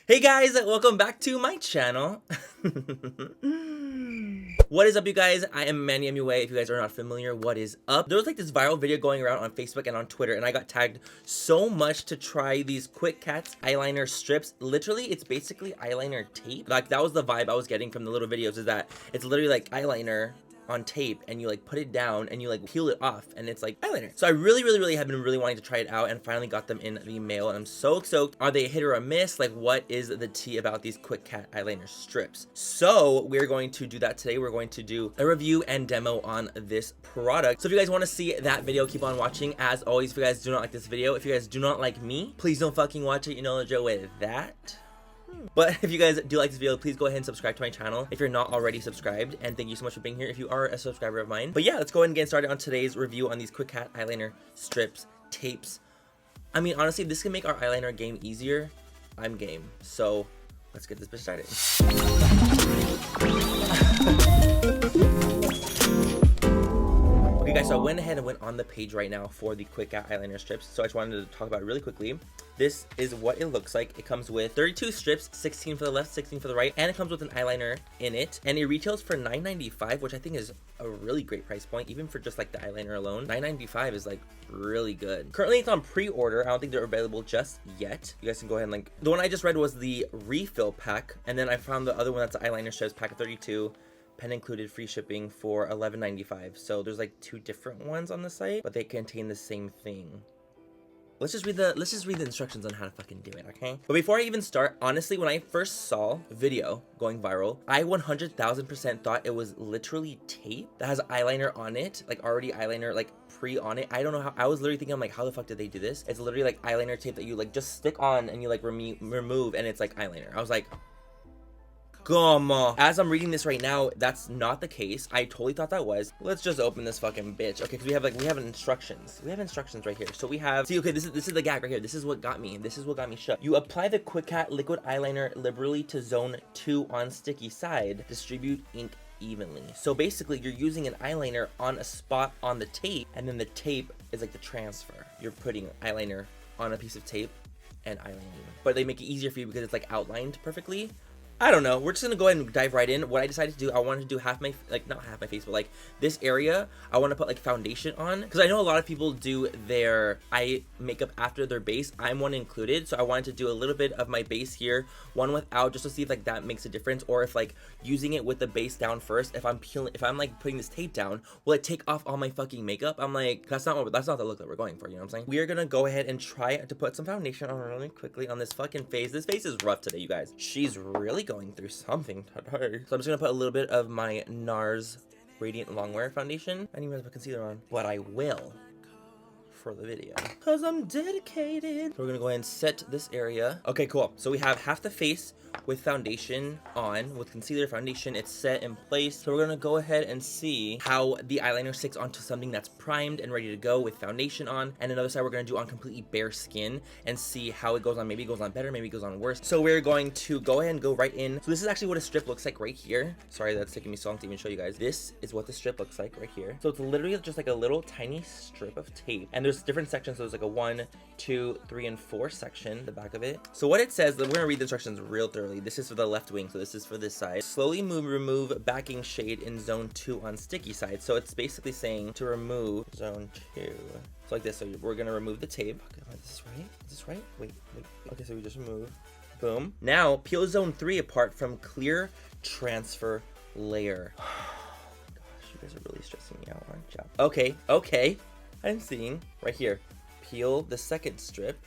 Hey guys, welcome back to my channel. What is up, you guys? I am MannyMua. If you guys are not familiar, what is up? There was like this viral video going around on Facebook and on Twitter, and I got tagged so much to try these Quick Cats eyeliner strips. Literally, it's basically eyeliner tape. Like, that was the vibe I was getting from the little videos, is that it's literally like eyeliner on tape, and you like put it down and you like peel it off, and it's like eyeliner. So I really have been really wanting to try it out, and finally got them in the mail, and I'm so stoked. Are they a hit or a miss? Like, what is the tea about these Quick Cat eyeliner strips? So we're going to do that today. We're going to do a review and demo on this product. So if you guys want to see that video, keep on watching. As always, if you guys do not like this video, if you guys do not like me, please don't fucking watch it. You know the drill with that. But if you guys do like this video, please go ahead and subscribe to my channel if you're not already subscribed, and thank you so much for being here if you are a subscriber of mine. But yeah, let's go ahead and get started on today's review on these Quick Cat eyeliner strips, tapes. I mean, honestly, if this can make our eyeliner game easier, I'm game. So let's get this bitch started. Okay guys, so I went ahead and went on the page right now for the Quick Cat eyeliner strips. So I just wanted to talk about it really quickly. This is what it looks like. It comes with 32 strips, 16 for the left, 16 for the right, and it comes with an eyeliner in it. And it retails for $9.95, which I think is a really great price point, even for just like the eyeliner alone. $9.95 is like really good. Currently it's on pre-order. I don't think they're available just yet. You guys can go ahead and like, the one I just read was the refill pack, and then I found the other one that's the eyeliner strips pack of 32. Pen included, free shipping for $11.95. So there's like two different ones on the site, but they contain the same thing. Let's just read the instructions on how to fucking do it, okay? But before I even start, honestly, when I first saw the video going viral, I 100,000% thought it was literally tape that has eyeliner on it, like already eyeliner like pre on it. I don't know how. I was literally thinking, I'm like, how the fuck did they do this? It's literally like eyeliner tape that you like just stick on and you like remove, and it's like eyeliner. I was like, as I'm reading this right now, that's not the case. I totally thought that was. Let's just open this fucking bitch. Okay, because we have instructions. We have instructions right here. So we have, see, okay, this is the gag right here. This is what got me. This is what got me shook. You apply the Quick Cat liquid eyeliner liberally to zone 2 on sticky side. Distribute ink evenly. So basically, you're using an eyeliner on a spot on the tape, and then the tape is like the transfer. You're putting eyeliner on a piece of tape and eyelining. But they make it easier for you because it's like outlined perfectly. I don't know. We're just gonna go ahead and dive right in. What I decided to do, I wanted to do half my, like not half my face, but like this area, I want to put like foundation on, because I know a lot of people do their eye makeup after their base. I'm one included, so I wanted to do a little bit of my base here, one without, just to see if like that makes a difference, or if like using it with the base down first, if I'm like putting this tape down, will it take off all my fucking makeup? I'm like, that's not the look that we're going for, you know what I'm saying? We are gonna go ahead and try to put some foundation on really quickly on this fucking face. This face is rough today, you guys. She's really going through something today. So I'm just gonna put a little bit of my NARS Radiant Longwear foundation. I didn't even have a concealer on, but I will for the video, because I'm dedicated. So we're gonna go ahead and set this area. Okay, cool. So we have half the face with foundation on, with concealer, foundation. It's set in place. So we're gonna go ahead and see how the eyeliner sticks onto something that's primed and ready to go with foundation on. And another side we're gonna do on completely bare skin and see how it goes on. Maybe it goes on better, maybe it goes on worse. So we're going to go ahead and go right in. So this is actually what a strip looks like right here. Sorry, that's taking me so long to even show you guys. This is what the strip looks like right here. So it's literally just like a little tiny strip of tape, and there's different sections. So there's like a 1, 2, 3, and 4 section, the back of it. So what it says, we're gonna read the instructions real thoroughly. This is for the left wing, so this is for this side. Slowly remove backing shade in zone 2 on sticky side. So it's basically saying to remove zone 2. So like this. So we're gonna remove the tape. Okay, is this right? Is this right? Wait. Okay, so we just remove. Boom. Now peel zone 3 apart from clear transfer layer. Oh my gosh, you guys are really stressing me out, aren't you? Okay. I'm seeing right here. Peel the second strip.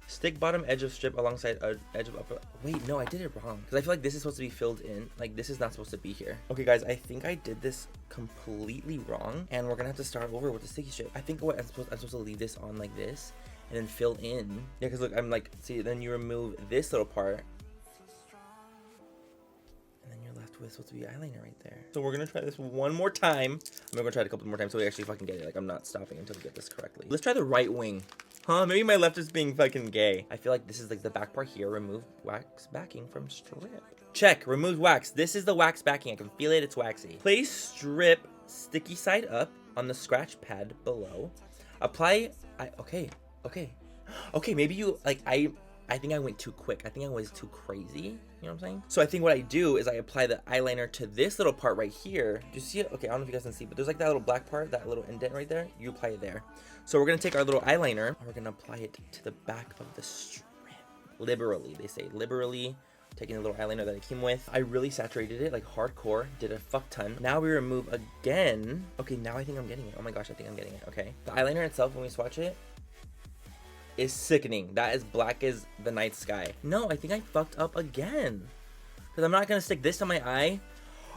Stick bottom edge of strip alongside edge of upper. Wait, no, I did it wrong, because I feel like this is supposed to be filled in. Like, this is not supposed to be here. Okay guys, I think I did this completely wrong, and we're gonna have to start over with the sticky strip. I think what I'm supposed to leave this on like this and then fill in. Yeah, because look, I'm like, see, then you remove this little part, and then you're left with supposed to be eyeliner right there. So we're gonna try this one more time. I'm gonna try it a couple more times so we actually fucking get it. Like, I'm not stopping until we get this correctly. Let's try the right wing. Huh? Maybe my left is being fucking gay. I feel like this is like the back part here. Remove wax backing from strip. Check. Remove wax. This is the wax backing. I can feel it. It's waxy. Place strip sticky side up on the scratch pad below. Apply. Okay. Maybe you like. I I think I went too quick. I think I was too crazy. You know what I'm saying? So I think what I do is I apply the eyeliner to this little part right here. Do you see it? Okay, I don't know if you guys can see, but there's like that little black part, that little indent right there. You apply it there. So we're gonna take our little eyeliner and we're gonna apply it to the back of the strip. Liberally, they say liberally. Taking the little eyeliner that I came with. I really saturated it like hardcore, did a fuck ton. Now we remove again. Okay, now I think I'm getting it. Oh my gosh, I think I'm getting it. Okay. The eyeliner itself, when we swatch it, is sickening. That is black as the night sky. No, I think I fucked up again. Because I'm not going to stick this on my eye.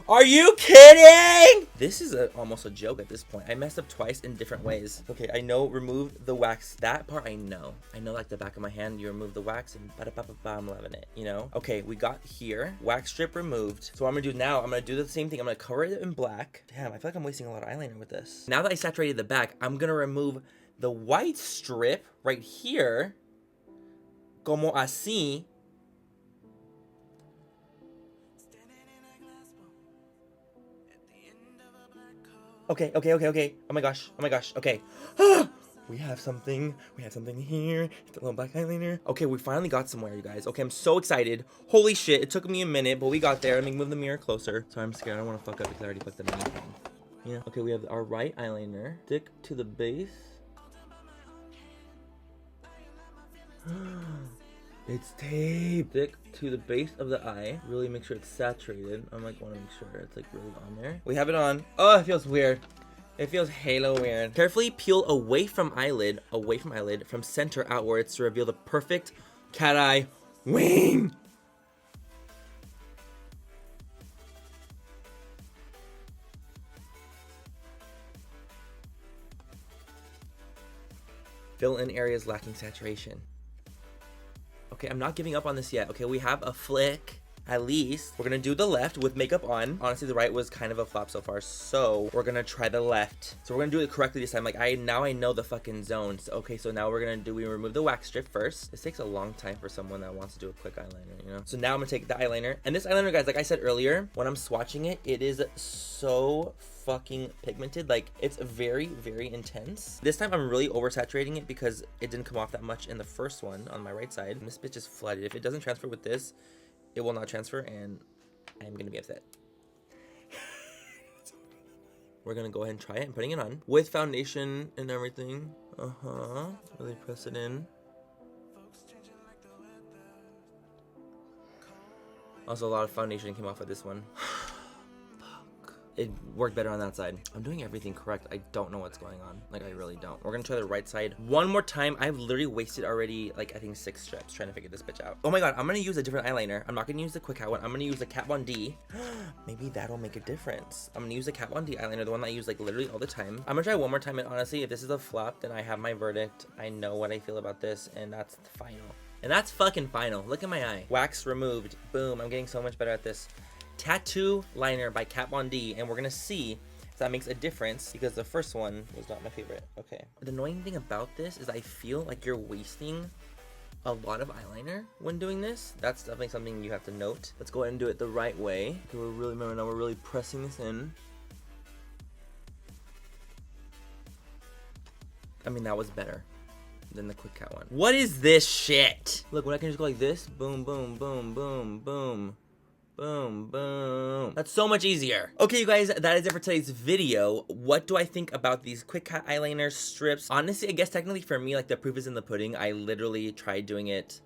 Are you kidding? This is almost a joke at this point. I messed up twice in different ways. Okay, I know remove the wax. That part I know. I know like the back of my hand, you remove the wax and ba-da-ba-ba-ba, I'm loving it, you know? Okay, we got here. Wax strip removed. So what I'm gonna do now, I'm gonna do the same thing. I'm gonna cover it in black. Damn, I feel like I'm wasting a lot of eyeliner with this. Now that I saturated the back, I'm gonna remove the white strip right here. Como así. Okay. Oh my gosh. Okay. We have something here. It's a little black eyeliner. Okay, we finally got somewhere, you guys. Okay, I'm so excited. Holy shit, it took me a minute, but we got there. Let me move the mirror closer. Sorry, I'm scared. I don't want to fuck up because I already fucked up anything. Yeah. Okay, we have our right eyeliner. Stick to the base. It's tape. Stick to the base of the eye. Really make sure it's saturated. I'm like, want to make sure it's like really on there. We have it on. Oh, it feels weird. It feels halo weird. Carefully peel away from eyelid, from center outwards to reveal the perfect cat eye wing. Fill in areas lacking saturation. Okay, I'm not giving up on this yet. Okay, we have a flick. At least we're gonna do the left with makeup on. Honestly, the right was kind of a flop so far, so we're gonna try the left. So we're gonna do it correctly this time. Like now I know the fucking zones. Okay, so now we remove the wax strip first. This takes a long time for someone that wants to do a quick eyeliner, you know? So now I'm gonna take the eyeliner, and this eyeliner, guys, like I said earlier, when I'm swatching it, it is so fucking pigmented. Like, it's very, very intense. This time I'm really oversaturating it because it didn't come off that much in the first one on my right side. And this bitch is flooded. If it doesn't transfer with this, it will not transfer, and I'm gonna be upset. We're gonna go ahead and try it. I'm putting it on with foundation and everything. Really press it in. Also, a lot of foundation came off of this one. It worked better on that side. I'm doing everything correct. I don't know what's going on. Like, I really don't. We're gonna try the right side one more time. I've literally wasted already, like, I think 6 strips trying to figure this bitch out. Oh my god, I'm gonna use a different eyeliner. I'm not gonna use the Quick Hat one. I'm gonna use the Kat Von D. Maybe that'll make a difference. I'm gonna use the Kat Von D eyeliner, the one that I use, like, literally all the time. I'm gonna try one more time, and honestly, if this is a flop, then I have my verdict. I know what I feel about this, and that's the final. And that's fucking final. Look at my eye. Wax removed. Boom. I'm getting so much better at this. Tattoo liner by Kat Von D, and we're gonna see if that makes a difference because the first one was not my favorite. Okay. The annoying thing about this is I feel like you're wasting a lot of eyeliner when doing this. That's definitely something you have to note. Let's go ahead and do it the right way. Okay, remember now we're really pressing this in. I mean, that was better than the Quick Cat one. What is this shit? Look, when I can just go like this, boom, boom, boom, boom, boom. Boom, boom. That's so much easier. Okay, you guys, that is it for today's video. What do I think about these Quick Cat eyeliner strips? Honestly, I guess technically for me, like, the proof is in the pudding. I literally tried doing it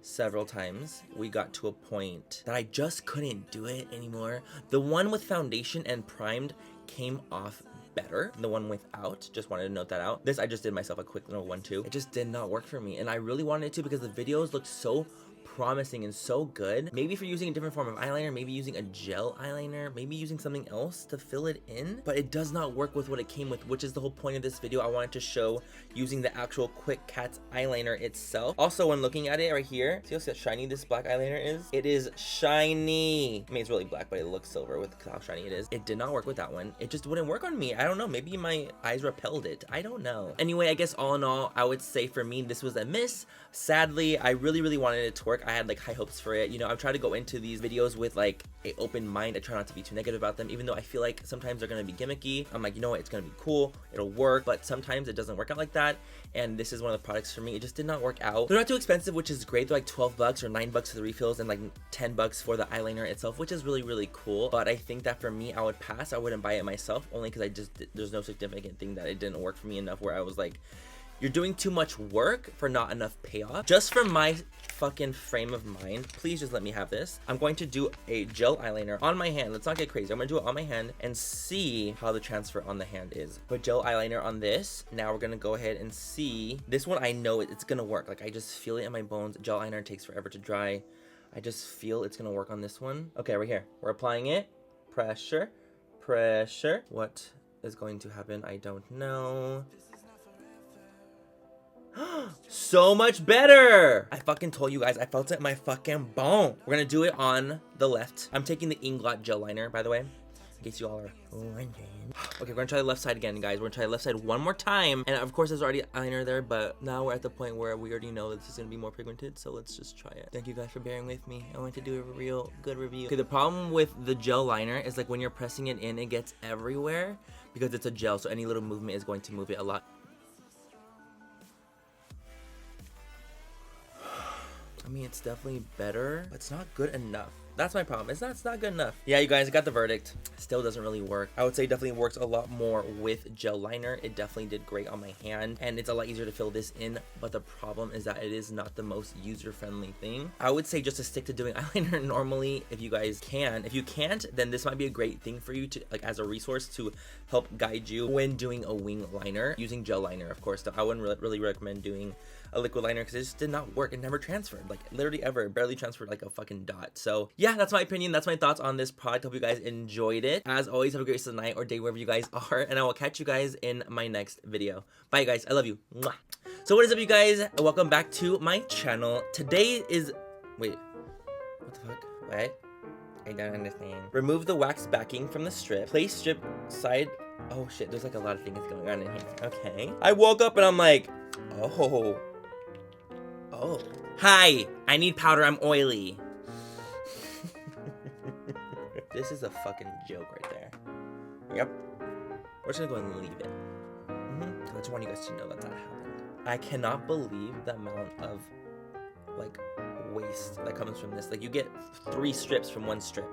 several times. We got to a point that I just couldn't do it anymore. The one with foundation and primed came off better. The one without, just wanted to note that out. This, I just did myself a quick little 1-2. It just did not work for me, and I really wanted it to because the videos looked so promising and so good. Maybe if you're using a different form of eyeliner, maybe using a gel eyeliner, maybe using something else to fill it in, but it does not work with what it came with, which is the whole point of this video. I wanted to show using the actual Quick Cat's eyeliner itself. Also, when looking at it right here, see how shiny this black eyeliner is? It is shiny. I mean, it's really black, but it looks silver with how shiny it is. It did not work with that one. It just wouldn't work on me. I don't know. Maybe my eyes repelled it. I don't know. Anyway, I guess all in all, I would say for me, this was a miss. Sadly, I really, really wanted it to work. work. I had like high hopes for it. You know, I'm trying to go into these videos with like an open mind. I try not to be too negative about them, even though I feel like sometimes they're gonna be gimmicky. I'm like, you know what, it's gonna be cool, it'll work, but sometimes it doesn't work out like that. And this is one of the products for me. It just did not work out. They're not too expensive, which is great. They're like 12 bucks or 9 bucks for the refills and like 10 bucks for the eyeliner itself, which is really, really cool. But I think that for me, I would pass. I wouldn't buy it myself, only because there's no significant thing that it didn't work for me enough where I was like, you're doing too much work for not enough payoff. Just for my fucking frame of mind, please just let me have this. I'm going to do a gel eyeliner on my hand. Let's not get crazy. I'm gonna do it on my hand and see how the transfer on the hand is. Put gel eyeliner on this. Now we're gonna go ahead and see. This one, I know it's gonna work. Like I just feel it in my bones. Gel eyeliner takes forever to dry. I just feel it's gonna work on this one. Okay, right here. We're applying it. Pressure, pressure. What is going to happen? I don't know. So much better. I fucking told you guys, I felt it in my fucking bone. We're gonna do it on the left. I'm taking the Inglot gel liner, by the way, in case you all are wondering. Okay, we're gonna try the left side again, guys. We're gonna try the left side one more time. And of course, there's already eyeliner there, but now we're at the point where we already know that this is gonna be more pigmented, so let's just try it. Thank you guys for bearing with me. I want to do a real good review. Okay, the problem with the gel liner is like when you're pressing it in, it gets everywhere because it's a gel, so any little movement is going to move it a lot. I mean, it's definitely better, but it's not good enough. That's my problem. It's not good enough. Yeah, you guys, I got the verdict. Still doesn't really work. I would say it definitely works a lot more with gel liner. It definitely did great on my hand, and it's a lot easier to fill this in, but the problem is that it is not the most user-friendly thing. I would say just to stick to doing eyeliner normally if you guys can. If you can't, then this might be a great thing for you to, like, as a resource to help guide you when doing a wing liner using gel liner, of course. I wouldn't really recommend doing a liquid liner because it just did not work. It never transferred, like literally ever. It barely transferred like a fucking dot. So yeah, that's my opinion. That's my thoughts on this product. Hope you guys enjoyed it. As always, have a great rest of the night or day wherever you guys are, and I will catch you guys in my next video. Bye guys, I love you. Mwah. So what is up, you guys? Welcome back to my channel. Today is, wait, what the fuck? What? I don't understand. Remove the wax backing from the strip. Place strip side. Oh shit, there's like a lot of things going on in here. Okay. I woke up and I'm like, oh. Oh. Hi, I need powder, I'm oily. This is a fucking joke right there. Yep. We're just gonna go and leave it. I just want you guys to know that that happened. I cannot believe the amount of, like, waste that comes from this. Like, you get 3 strips from 1 strip.